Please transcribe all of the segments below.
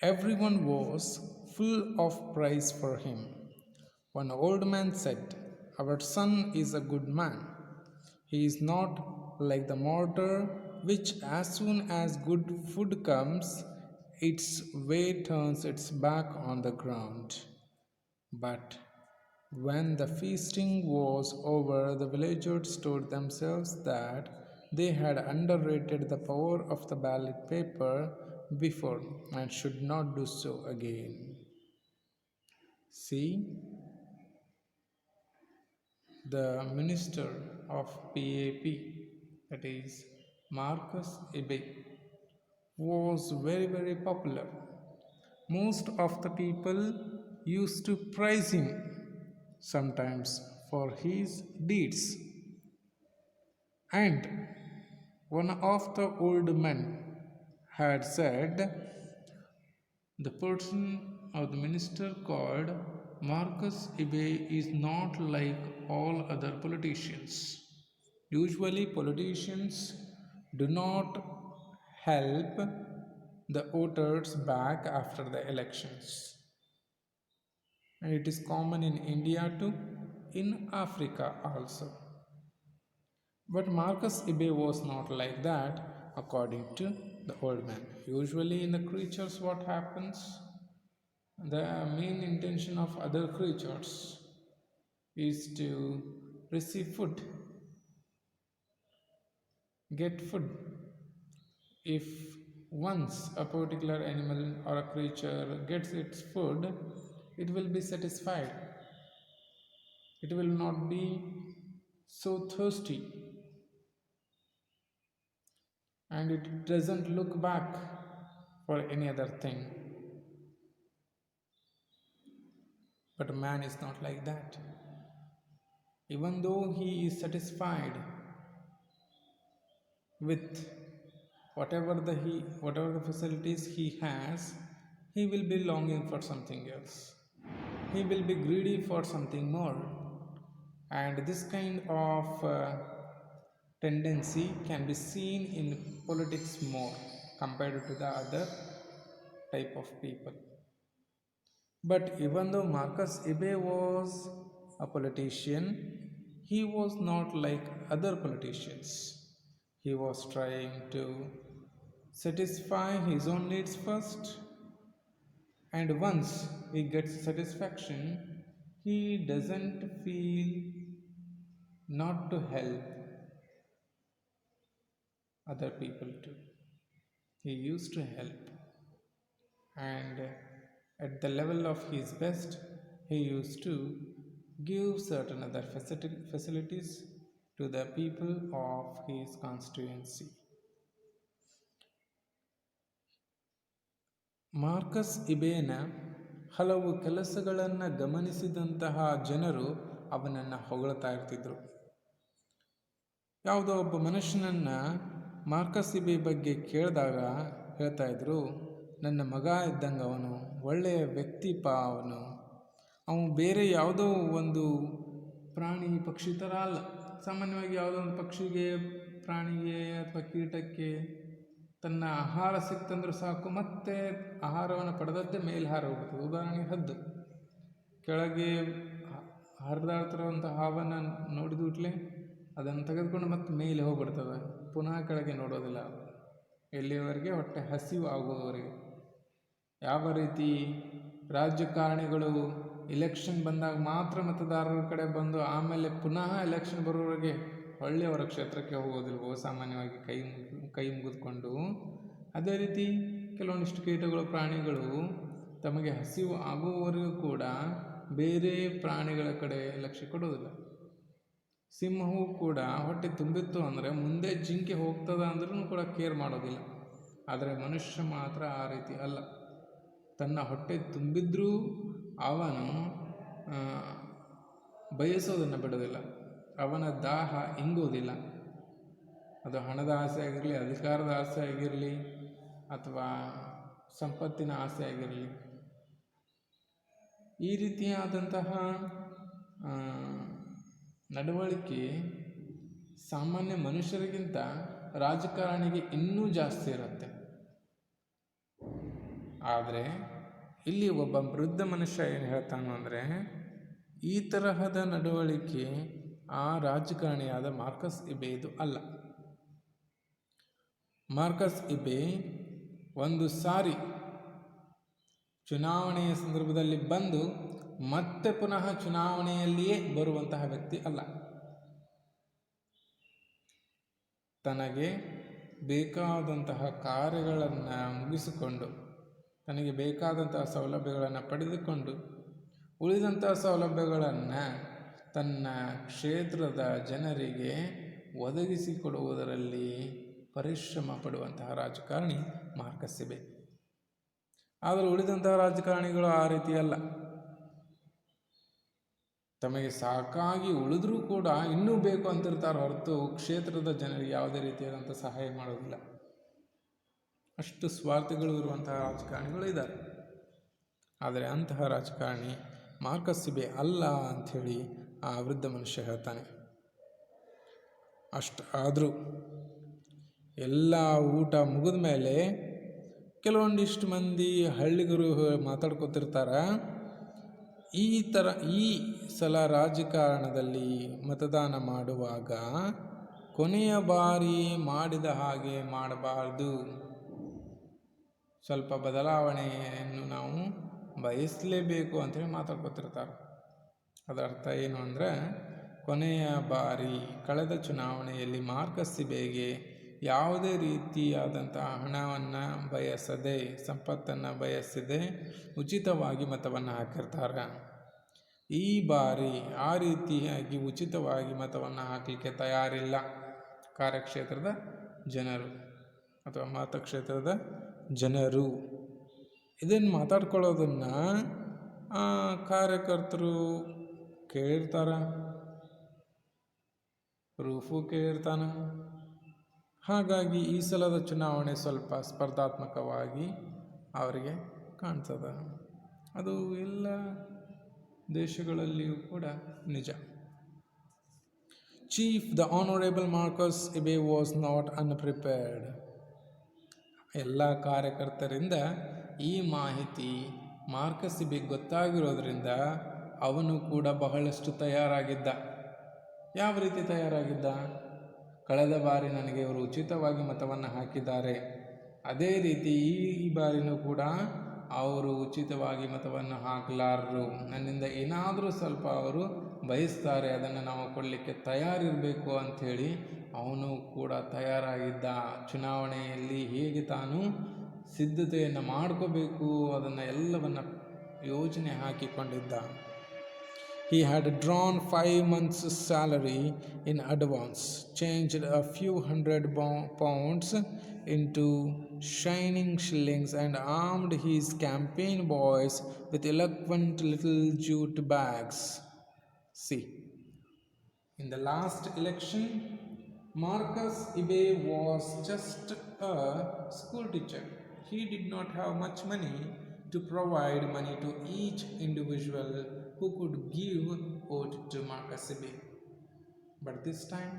Everyone was full of praise for him. One old man said, "Our son is a good man. He is not like the mortar, which, as soon as good food comes, its way turns its back on the ground." But when the feasting was over, the villagers told themselves that they had underrated the power of the ballot paper before and should not do so again. See, the minister of PAP, that is Marcus Abbey, was very popular. Most of the people used to praise him, sometimes for his deeds. And one of the old men had said, "The person or the minister called Marcus Abbey is not like all other politicians. Usually, politicians do not help the voters back after the elections. And it is common in India too, in Africa also. But Marcus Abbey was not like that, according to the old man. Usually, in the creatures, what happens? The main intention of other creatures is to receive food, get food. If once a particular animal or a creature gets its food, it will be satisfied. It will not be so thirsty, and it doesn't look back for any other thing. But man is not like that. Even though he is satisfied with whatever the facilities he has, he will be longing for something else. He will be greedy for something more. And this kind of tendency can be seen in politics more compared to the other type of people. But even though Marcus Abbey was a politician, he was not like other politicians. He was trying to satisfy his own needs first, and once he gets satisfaction, he doesn't feel not to help other people too. He used to help, and at the level of his best, he used to give certain other facilities to the people of his constituency. Marcus ಇಬೇನ ಹಲವು ಕೆಲಸಗಳನ್ನು ಗಮನಿಸಿದಂತಹ ಜನರು ಅವನನ್ನು ಹೊಗಳ್ತಾ ಇರ್ತಿದ್ರು. ಯಾವುದೋ ಒಬ್ಬ ಮನುಷ್ಯನನ್ನು Marcus ಇಬೆ ಬಗ್ಗೆ ಕೇಳಿದಾಗ ಹೇಳ್ತಾ ಇದ್ರು, ನನ್ನ ಮಗ ಇದ್ದಂಗೆ ಅವನು, ಒಳ್ಳೆಯ ವ್ಯಕ್ತಿಪ ಅವನು ಬೇರೆ ಯಾವುದೋ ಒಂದು ಪ್ರಾಣಿ ಪಕ್ಷಿ ಥರ ಅಲ್ಲ. ಸಾಮಾನ್ಯವಾಗಿ ಯಾವುದೋ ಒಂದು ಪಕ್ಷಿಗೆ, ಪ್ರಾಣಿಗೆ ಅಥವಾ ಕೀಟಕ್ಕೆ ತನ್ನ ಆಹಾರ ಸಿಕ್ತಂದ್ರೆ ಸಾಕು, ಮತ್ತೆ ಆಹಾರವನ್ನು ಪಡೆದದ್ದೇ ಮೇಲೆ ಹಾರ ಹೋಗ್ತದೆ. ಉದಾಹರಣೆಗೆ ಹದ್ದು ಕೆಳಗೆ ಹರಿದಾಡ್ತಿರೋಂಥ ಹಾವನ್ನು ನೋಡಿದ್ಬಿಟ್ಲೆ ಅದನ್ನು ತೆಗೆದುಕೊಂಡು ಮತ್ತೆ ಮೇಲೆ ಹೋಗ್ಬಿಡ್ತದೆ, ಪುನಃ ಕೆಳಗೆ ನೋಡೋದಿಲ್ಲ. ಎಲ್ಲಿವರೆಗೆ? ಹೊಟ್ಟೆ ಹಸಿವು ಆಗುವವರೆಗೆ. ಯಾವ ರೀತಿ ರಾಜಕಾರಣಿಗಳು ಇಲೆಕ್ಷನ್ ಬಂದಾಗ ಮಾತ್ರ ಮತದಾರರ ಕಡೆ ಬಂದು ಆಮೇಲೆ ಪುನಃ ಎಲೆಕ್ಷನ್ ಬರೋವರೆಗೆ ಒಳ್ಳೆಯವರ ಕ್ಷೇತ್ರಕ್ಕೆ ಹೋಗೋದಿಲ್ವೋ ಸಾಮಾನ್ಯವಾಗಿ ಕೈ ಮುಗಿದುಕೊಂಡು, ಅದೇ ರೀತಿ ಕೆಲವೊಂದಿಷ್ಟು ಕೀಟಗಳು, ಪ್ರಾಣಿಗಳು ತಮಗೆ ಹಸಿವು ಆಗುವವರೆಗೂ ಕೂಡ ಬೇರೆ ಪ್ರಾಣಿಗಳ ಕಡೆ ಲಕ್ಷ್ಯ ಕೊಡೋದಿಲ್ಲ. ಸಿಂಹವು ಕೂಡ ಹೊಟ್ಟೆ ತುಂಬಿತ್ತು ಅಂದರೆ ಮುಂದೆ ಜಿಂಕೆ ಹೋಗ್ತದ ಅಂದ್ರೂ ಕೂಡ ಕೇರ್ ಮಾಡೋದಿಲ್ಲ. ಆದರೆ ಮನುಷ್ಯ ಮಾತ್ರ ಆ ರೀತಿ ಅಲ್ಲ. ತನ್ನ ಹೊಟ್ಟೆ ತುಂಬಿದ್ರೂ ಅವನು ಬಯಸೋದನ್ನು ಬಿಡೋದಿಲ್ಲ. ಅವನ ದಾಹ ಇಂಗೋದಿಲ್ಲ. ಅದು ಹಣದ ಆಸೆ ಆಗಿರಲಿ, ಅಧಿಕಾರದ ಆಸೆ ಆಗಿರಲಿ, ಅಥವಾ ಸಂಪತ್ತಿನ ಆಸೆ ಆಗಿರಲಿ. ಈ ರೀತಿಯಾದಂತಹ ನಡವಳಿಕೆ ಸಾಮಾನ್ಯ ಮನುಷ್ಯರಿಗಿಂತ ರಾಜಕಾರಣಿಗೆ ಇನ್ನೂ ಜಾಸ್ತಿ ಇರುತ್ತೆ. ಆದರೆ ಇಲ್ಲಿ ಒಬ್ಬ ವೃದ್ಧ ಮನುಷ್ಯ ಏನು ಹೇಳ್ತಾನು ಅಂದರೆ, ಈ ತರಹದ ನಡವಳಿಕೆ ಆ ರಾಜಕಾರಣಿಯಾದ ಮಾರ್ಕಸ್ ಇಬೇದು ಅಲ್ಲ. ಮಾರ್ಕಸ್ ಇಬೆ ಒಂದು ಸಾರಿ ಚುನಾವಣೆಯ ಸಂದರ್ಭದಲ್ಲಿ ಬಂದು ಮತ್ತೆ ಪುನಃ ಚುನಾವಣೆಯಲ್ಲಿಯೇ ಬರುವಂತಹ ವ್ಯಕ್ತಿ ಅಲ್ಲ. ತನಗೆ ಬೇಕಾದಂತಹ ಕಾರ್ಯಗಳನ್ನು ಮುಗಿಸಿಕೊಂಡು, ತನಗೆ ಬೇಕಾದಂತಹ ಸೌಲಭ್ಯಗಳನ್ನು ಪಡೆದುಕೊಂಡು, ಉಳಿದಂತಹ ಸೌಲಭ್ಯಗಳನ್ನು ತನ್ನ ಕ್ಷೇತ್ರದ ಜನರಿಗೆ ಒದಗಿಸಿಕೊಡುವುದರಲ್ಲಿ ಪರಿಶ್ರಮ ಪಡುವಂತಹ ರಾಜಕಾರಣಿ ಮಾರ್ಕಸ್ ಇಬೆ. ಆದರೆ ಉಳಿದಂತಹ ರಾಜಕಾರಣಿಗಳು ಆ ರೀತಿ ಅಲ್ಲ. ತಮಗೆ ಸಾಕಾಗಿ ಉಳಿದ್ರೂ ಕೂಡ ಇನ್ನೂ ಬೇಕು ಅಂತಿರ್ತಾರೆ ಹೊರತು ಕ್ಷೇತ್ರದ ಜನರಿಗೆ ಯಾವುದೇ ರೀತಿಯಾದಂಥ ಸಹಾಯ ಮಾಡೋದಿಲ್ಲ. ಅಷ್ಟು ಸ್ವಾರ್ಥಿಗಳು ಇರುವಂತಹ ರಾಜಕಾರಣಿಗಳು ಇದ್ದಾರೆ. ಆದರೆ ಅಂತಹ ರಾಜಕಾರಣಿ ಮಾರ್ಕಸ್ ಇಬೆ ಅಲ್ಲ ಅಂಥೇಳಿ ಆ ವೃದ್ಧ ಮನುಷ್ಯ ಹೇಳ್ತಾನೆ. ಅಷ್ಟು ಆದರೂ ಎಲ್ಲ ಊಟ ಮುಗಿದ ಮೇಲೆ ಕೆಲವೊಂದಿಷ್ಟು ಮಂದಿ ಹಳ್ಳಿಗರು ಮಾತಾಡ್ಕೊತಿರ್ತಾರೆ, ಈ ಸಲ ರಾಜಕಾರಣದಲ್ಲಿ ಮತದಾನ ಮಾಡುವಾಗ ಕೊನೆಯ ಬಾರಿ ಮಾಡಿದ ಹಾಗೆ ಮಾಡಬಾರ್ದು, ಸ್ವಲ್ಪ ಬದಲಾವಣೆಯನ್ನು ನಾವು ಬಯಸಲೇಬೇಕು ಅಂತೇಳಿ ಮಾತಾಡ್ಕೊತಿರ್ತಾರೆ. ಅದರ ಅರ್ಥ ಏನು ಅಂದರೆ, ಕೊನೆಯ ಬಾರಿ ಕಳೆದ ಚುನಾವಣೆಯಲ್ಲಿ ಮಾರ್ಕಸ್ ಇಬೆಗೆ ಯಾವುದೇ ರೀತಿಯಾದಂತಹ ಹಣವನ್ನು ಬಯಸದೆ, ಸಂಪತ್ತನ್ನು ಬಯಸದೆ ಉಚಿತವಾಗಿ ಮತವನ್ನು ಹಾಕಿರ್ತಾರೆ. ಈ ಬಾರಿ ಆ ರೀತಿಯಾಗಿ ಉಚಿತವಾಗಿ ಮತವನ್ನು ಹಾಕಲಿಕ್ಕೆ ತಯಾರಿಲ್ಲ ಕಾರ್ಯಕ್ಷೇತ್ರದ ಜನರು ಅಥವಾ ಮತಕ್ಷೇತ್ರದ ಜನರು. ಇದನ್ನು ಮಾತಾಡ್ಕೊಳ್ಳೋದನ್ನು ಕಾರ್ಯಕರ್ತರು ಕೇಳಿರ್ತಾರ, ಪ್ರೂಫು ಕೇಳಿರ್ತಾನ. ಹಾಗಾಗಿ ಈ ಸಲದ ಚುನಾವಣೆ ಸ್ವಲ್ಪ ಸ್ಪರ್ಧಾತ್ಮಕವಾಗಿ ಅವರಿಗೆ ಕಾಣ್ತದೆ. ಅದು ಎಲ್ಲ ದೇಶಗಳಲ್ಲಿಯೂ ಕೂಡ ನಿಜ. Chief the honourable Marcus Ibe was not unprepared. ಎಲ್ಲ ಕಾರ್ಯಕರ್ತರಿಂದ ಈ ಮಾಹಿತಿ ಮಾರ್ಕಸ್ ಇಬೆ ಗೊತ್ತಾಗಿರೋದ್ರಿಂದ ಅವನು ಕೂಡ ಬಹಳಷ್ಟು ತಯಾರಾಗಿದ್ದ. ಯಾವ ರೀತಿ ತಯಾರಾಗಿದ್ದ? ಕಳೆದ ಬಾರಿ ನನಗೆ ಇವರು ಉಚಿತವಾಗಿ ಮತವನ್ನು ಹಾಕಿದ್ದಾರೆ, ಅದೇ ರೀತಿ ಈ ಬಾರಿನೂ ಕೂಡ ಅವರು ಉಚಿತವಾಗಿ ಮತವನ್ನು ಹಾಕಲಾರರು, ನನ್ನಿಂದ ಏನಾದರೂ ಸ್ವಲ್ಪ ಅವರು ಬಯಸ್ತಾರೆ, ಅದನ್ನು ನಾವು ಕೊಡಲಿಕ್ಕೆ ತಯಾರಿರಬೇಕು ಅಂಥೇಳಿ ಅವನು ಕೂಡ ತಯಾರಾಗಿದ್ದ. ಚುನಾವಣೆಯಲ್ಲಿ ಹೇಗೆ ತಾನು ಸಿದ್ಧತೆಯನ್ನು ಮಾಡ್ಕೋಬೇಕು ಅದನ್ನು ಎಲ್ಲವನ್ನು ಯೋಜನೆ ಹಾಕಿಕೊಂಡಿದ್ದ. He had drawn 5 months' salary in advance, changed a few hundred pounds into shining shillings, and armed his campaign boys with eloquent little jute bags. See, in the last election, Marcus Ibe was just a school teacher. He did not have much money to provide money to each individual who could give vote to Marcus Ibe. But this time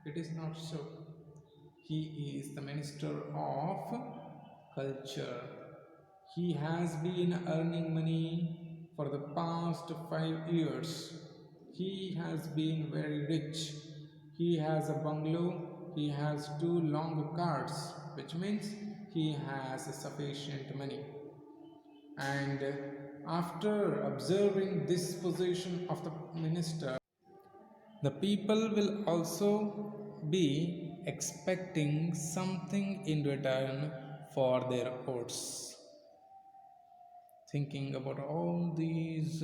it is not so. He is the Minister of Culture. He has been earning money for the past 5 years. He has been very rich. He has a bungalow. He has 2 long cars, which means he has sufficient money. And after observing this position of the minister, the people will also be expecting something in return for their votes. Thinking about all these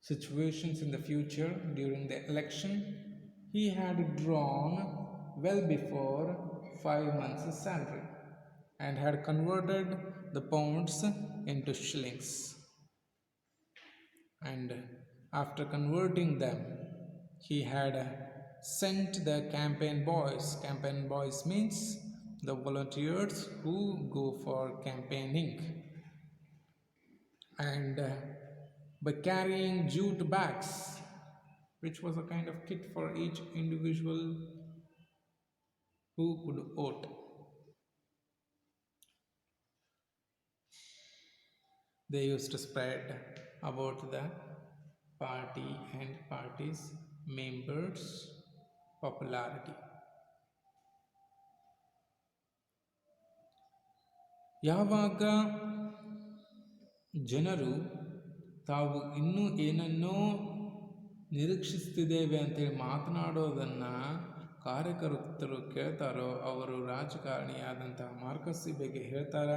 situations in the future during the election, he had drawn well before 5 months' salary and had converted the pounds into shillings. And after converting them, he had sent the campaign boys. Campaign boys means the volunteers who go for campaigning. And by carrying jute bags, which was a kind of kit for each individual who could vote. They used to spread about the party and party's members' popularity. ಯಾವಾಗ ಜನರು ತಾವು ಇನ್ನೂ ಏನನ್ನೋ ನಿರೀಕ್ಷಿಸ್ತಿದ್ದೇವೆ ಅಂತೇಳಿ ಮಾತನಾಡೋದನ್ನು ಕಾರ್ಯಕರ್ತರು ಕೇಳ್ತಾರೋ ಅವರು ರಾಜಕಾರಣಿಯಾದಂತಹ Marcus ಇಬೆಗೆ ಹೇಳ್ತಾರ.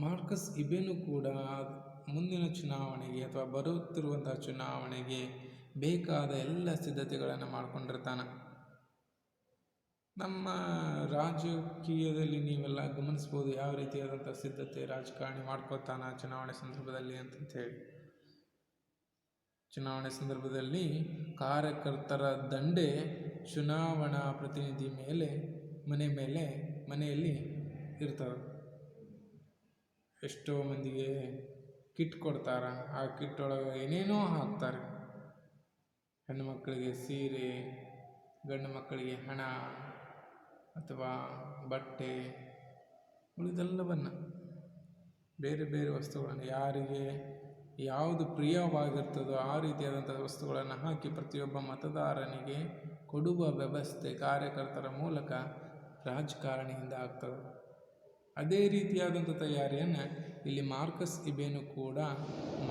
Marcus ಇಬೆನೂ ಕೂಡ ಮುಂದಿನ ಚುನಾವಣೆಗೆ ಅಥವಾ ಬರುತ್ತಿರುವಂತಹ ಚುನಾವಣೆಗೆ ಬೇಕಾದ ಎಲ್ಲ ಸಿದ್ಧತೆಗಳನ್ನು ಮಾಡ್ಕೊಂಡಿರ್ತಾನೆ. ನಮ್ಮ ರಾಜಕೀಯದಲ್ಲಿ ನೀವೆಲ್ಲ ಗಮನಿಸ್ಬೋದು ಯಾವ ರೀತಿಯಾದಂಥ ಸಿದ್ಧತೆ ರಾಜಕಾರಣಿ ಮಾಡ್ಕೋತಾನ ಚುನಾವಣೆ ಸಂದರ್ಭದಲ್ಲಿ ಅಂತಂಥೇಳಿ. ಚುನಾವಣೆ ಸಂದರ್ಭದಲ್ಲಿ ಕಾರ್ಯಕರ್ತರ ದಂಡೆ ಚುನಾವಣಾ ಪ್ರತಿನಿಧಿ ಮನೆಯಲ್ಲಿ ಇರ್ತಾರೆ. ಎಷ್ಟೋ ಮಂದಿಗೆ ಕಿಟ್ ಕೊಡ್ತಾರ. ಆ ಕಿಟ್ ಒಳಗೆ ಏನೇನೋ ಹಾಕ್ತಾರೆ. ಹೆಣ್ಣು ಮಕ್ಕಳಿಗೆ ಸೀರೆ, ಗಂಡು ಮಕ್ಕಳಿಗೆ ಹಣ ಅಥವಾ ಬಟ್ಟೆ, ಉಳಿದೆಲ್ಲವನ್ನು ಬೇರೆ ಬೇರೆ ವಸ್ತುಗಳನ್ನು ಯಾರಿಗೆ ಯಾವುದು ಪ್ರಿಯವಾಗಿರ್ತದೋ ಆ ರೀತಿಯಾದಂಥ ವಸ್ತುಗಳನ್ನು ಹಾಕಿ ಪ್ರತಿಯೊಬ್ಬ ಮತದಾರನಿಗೆ ಕೊಡುವ ವ್ಯವಸ್ಥೆ ಕಾರ್ಯಕರ್ತರ ಮೂಲಕ ರಾಜಕಾರಣಿಯಿಂದ ಆಗ್ತದೆ. ಅದೇ ರೀತಿಯಾದಂಥ ತಯಾರಿಯನ್ನು ಇಲ್ಲಿ ಮಾರ್ಕಸ್ ಇಬೆನು ಕೂಡ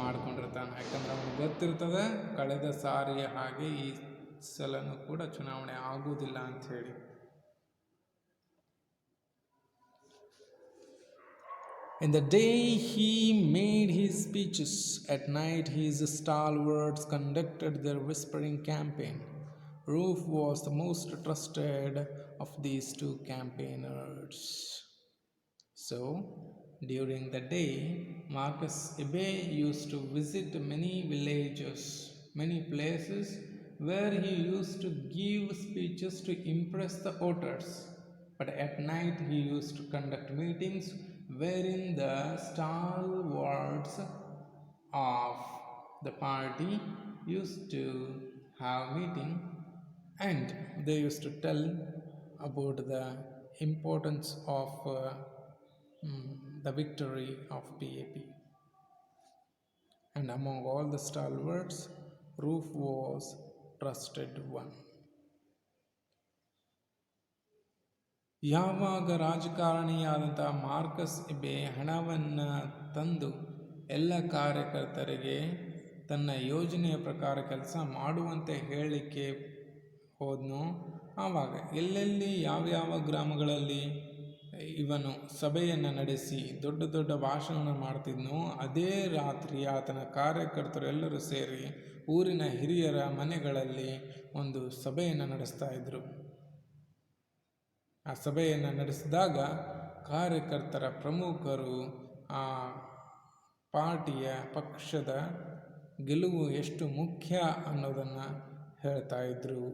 ಮಾಡ್ಕೊಂಡಿರ್ತಾನೆ. ಯಾಕಂದ್ರೆ ಅವನಿಗೆ ಗೊತ್ತಿರ್ತದೆ ಕಳೆದ ಸಾರಿಯ ಹಾಗೆ ಈ ಸಲನೂ ಕೂಡ ಚುನಾವಣೆ ಆಗುವುದಿಲ್ಲ ಅಂಥೇಳಿ. In the day he made his speeches, at night his stalwarts conducted their whispering campaign. Ruth was the most trusted of these two campaigners. So, during the day, Marcus Ibe used to visit many villages, many places where he used to give speeches to impress the voters. But at night he used to conduct meetings wherein the stalwarts of the party used to have meeting and they used to tell about the importance of the victory of PAP. And among all the stalwarts, Ruth was trusted one. ಯಾವಾಗ ರಾಜಕಾರಣಿಯಾದಂಥ Marcus ಇಬೆ ಹಣವನ್ನು ತಂದು ಎಲ್ಲ ಕಾರ್ಯಕರ್ತರಿಗೆ ತನ್ನ ಯೋಜನೆಯ ಪ್ರಕಾರ ಕೆಲಸ ಮಾಡುವಂತೆ ಹೇಳಲಿಕ್ಕೆ ಹೋದ್ನೋ ಆವಾಗ ಎಲ್ಲೆಲ್ಲಿ ಯಾವ್ಯಾವ ಗ್ರಾಮಗಳಲ್ಲಿ ಇವನು ಸಭೆಯನ್ನು ನಡೆಸಿ ದೊಡ್ಡ ದೊಡ್ಡ ಭಾಷಣ ಮಾಡ್ತಿದ್ನೋ ಅದೇ ರಾತ್ರಿ ಆತನ ಕಾರ್ಯಕರ್ತರು ಎಲ್ಲರೂ ಸೇರಿ ಊರಿನ ಹಿರಿಯರ ಮನೆಗಳಲ್ಲಿ ಒಂದು ಸಭೆಯನ್ನು ನಡೆಸ್ತಾ ಇದ್ದರು. ಆ ಸಭೆಯನ್ನು ನಡೆಸಿದಾಗ ಕಾರ್ಯಕರ್ತರ ಪ್ರಮುಖರು ಆ ಪಾರ್ಟಿಯ ಪಕ್ಷದ ಗೆಲುವು ಎಷ್ಟು ಮುಖ್ಯ ಅನ್ನೋದನ್ನು ಹೇಳ್ತಾ ಇದ್ದರು.